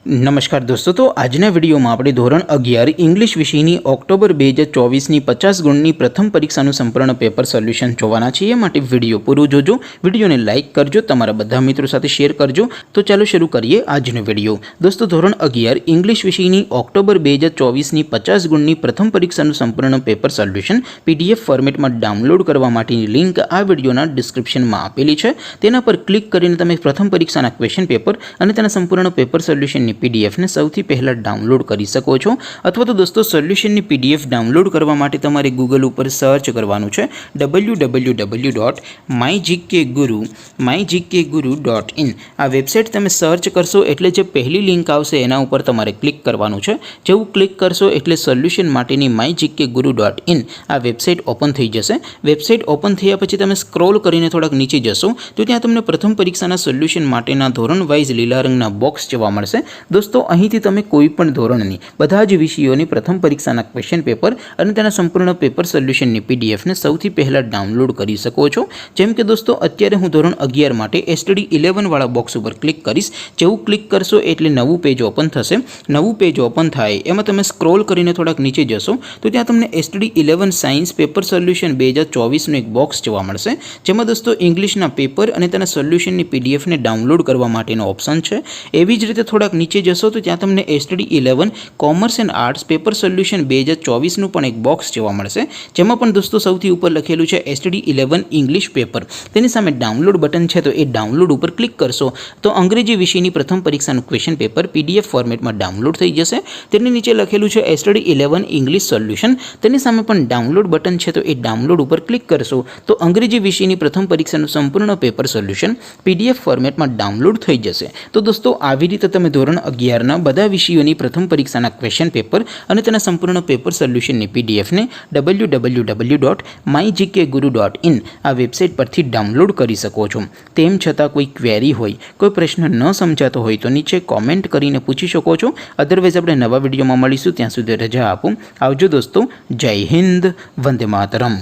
नमस्कार दोस्तों, तो आजना विडियो में આપણે ધોરણ 11 इंग्लिश વિષયની ઓક્ટોબર 2024ની 50 ગુણની પ્રથમ પરીક્ષાનું સંપૂર્ણ પેપર સોલ્યુશન જોવાના છીએ। માટે વિડિયો પૂરો જોજો, વિડિયોને લાઈક કરજો, તમારા બધા મિત્રો સાથે શેર કરજો। તો ચાલો શરૂ કરીએ આજનો વિડિયો। દોસ્તો, ધોરણ 11 इंग्लिश વિષયની ઓક્ટોબર 2024ની 50 ગુણની પ્રથમ પરીક્ષાનું સંપૂર્ણ પેપર સોલ્યુશન PDF ફોર્મેટમાં ડાઉનલોડ કરવા માટેની લિંક આ વિડિયોના ડિસ્ક્રિપ્શનમાં આપેલી છે। તેના પર ક્લિક કરીને તમે પ્રથમ પરીક્ષાના ક્વેશ્ચન પેપર અને તેના સંપૂર્ણ પેપર સોલ્યુશનની PDF ने સૌથી પહેલા ડાઉનલોડ કરી શકો છો। અથવા તો દોસ્તો, સોલ્યુશનની PDF ડાઉનલોડ કરવા માટે તમારે ગૂગલ ઉપર સર્ચ કરવાનું છે www.mygkguru.in। આ વેબસાઇટ તમે સર્ચ કરશો એટલે જે પહેલી લિંક આવશે એના ઉપર તમારે ક્લિક કરવાનું છે। જેવું ક્લિક કરશો એટલે સોલ્યુશન માટેની mygkguru.in આ વેબસાઇટ ઓપન થઈ જશે। વેબસાઇટ ઓપન થયા પછી તમે સ્ક્રોલ કરીને થોડાક નીચે જશો તો ત્યાં તમને પ્રથમ પરીક્ષાના સોલ્યુશન માટેના ધોરણ વાઇઝ લીલા રંગના બોક્સ જોવા મળશે। दोस्तों, અહીંથી તમે કોઈ પણ ધોરણની બધા જ વિષયોની પ્રથમ પરીક્ષાના ક્વેશ્ચન પેપર અને તેના સંપૂર્ણ પેપર સોલ્યુશનની PDF ને સૌથી પહેલા ડાઉનલોડ કરી શકો છો। જેમ કે દોસ્તો, અત્યારે હું ધોરણ 11 માટે STD 11 વાળા બોક્સ ઉપર ક્લિક કરીશ। જેવું ક્લિક કરશો એટલે નવું પેજ ઓપન થશે। નવું પેજ ઓપન થાય એમાં તમે સ્ક્રોલ કરીને થોડાક નીચે જશો તો ત્યાં તમને STD 11 સાયન્સ પેપર સોલ્યુશન 2024 નું એક બોક્સ જોવા મળશે। જેમાં દોસ્તો ઇંગ્લિશના પેપર અને તેના સોલ્યુશનની PDF ને ડાઉનલોડ કરવા માટેનો ઓપ્શન છે। એવી જ રીતે થોડાક નીચે જશો તો ત્યાં તમને STD 11 commerce and arts paper solution 2024 નું પણ એક બોક્સ જોવા મળશે। જેમાં પણ દોસ્તો સૌથી ઉપર લખેલું છે STD 11 ઇંગ્લિશ પેપર। તેની સામે ડાઉનલોડ બટન છે તો એ ડાઉનલોડ ઉપર ક્લિક કરશો તો અંગ્રેજી વિષયની પ્રથમ પરીક્ષાનું ક્વેશ્ચન પેપર PDF ફોર્મેટમાં ડાઉનલોડ થઈ જશે। તેની નીચે લખેલું છે STD 11 ઇંગ્લિશ સોલ્યુશન। તેની સામે પણ ડાઉનલોડ બટન છે તો એ ડાઉનલોડ ઉપર ક્લિક કરશો તો અંગ્રેજી વિષયની પ્રથમ પરીક્ષાનું સંપૂર્ણ પેપર સોલ્યુશન PDF ફોર્મેટમાં ડાઉનલોડ થઈ જશે। તો દોસ્તો, આવી રીતે તમે ધોરણ 11 ના બધા વિષયોની પ્રથમ પરીક્ષાના ક્વેશ્ચન પેપર અને તેના સંપૂર્ણ પેપર સોલ્યુશનની PDF ને www.mygkguru.in આ વેબસાઇટ પરથી ડાઉનલોડ કરી શકો છો। તેમ છતાં કોઈ ક્વેરી હોય, કોઈ પ્રશ્ન ન સમજાતો હોય તો નીચે કોમેન્ટ કરીને પૂછી શકો છો। અધરવાઇઝ આપણે નવા વિડીયોમાં મળીશું, ત્યાં સુધી રજા આપો। આવજો દોસ્તો, જય હિન્દ, વંદે માતરમ।